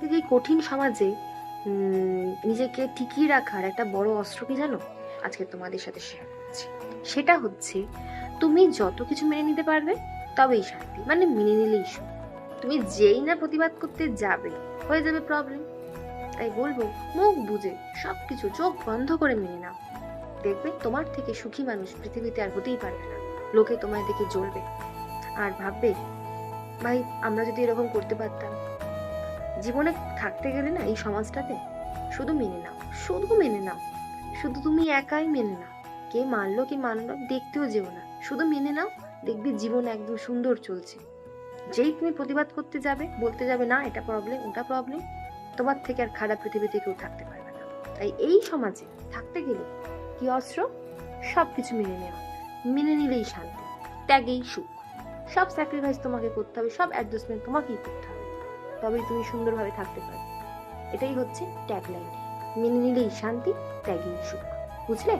থেকে এই কঠিন সমাজে নিজেকে টিকিয়ে রাখার একটা বড় অস্ত্র কি জানো? আজকে তোমাদের সাথে শেয়ার করছি। সেটা হচ্ছে, তুমি যত কিছু মেনে নিতে পারবে তবেই শান্তি, মানে মেনে নিলেই সুখ। তুমি যেই না প্রতিবাদ করতে যাবে, হয়ে যাবে প্রবলেম। তাই বলবো, মুখ বুঝে সবকিছু চোখ বন্ধ করে মেনে নাও। দেখবে তোমার থেকে সুখী মানুষ পৃথিবীতে আর হতেই পারবে না। লোকে তোমায় দেখে জ্বলবে আর ভাববে, ভাই আমরা যদি এরকম করতে পারতাম। জীবনে থাকতে গেলে না এই সমাজটাতে শুধু মেনে নাও, শুধু মেনে নাও, শুধু তুমি একাই মেনে নাও। কে মানলো কি মানলো দেখতেও যেও না, শুধু মেনে নাও। দেখবি জীবন একদম সুন্দর চলছে। যেই তুমি প্রতিবাদ করতে যাবে, বলতে যাবে না এটা প্রবলেম ওটা প্রবলেম, তোমার থেকে আর খারাপ পৃথিবীতে কেউ থাকতে পারবে না। তাই এই সমাজে থাকতে গেলে কি অস্ত্র? সবকিছু মেনে নেওয়া। মেনে নিলেই শান্তি, ত্যাগেই সুখ। সব স্যাক্রিফাইস তোমাকে করতে হবে, সব অ্যাডজাস্টমেন্ট তোমাকেই করতে হবে, তবেই তুমি সুন্দরভাবে থাকতে পারবে। এটাই হচ্ছে ট্যাগলাইন। মেনে নিলেই শান্তি, ত্যাগেই সুখ। বুঝলে?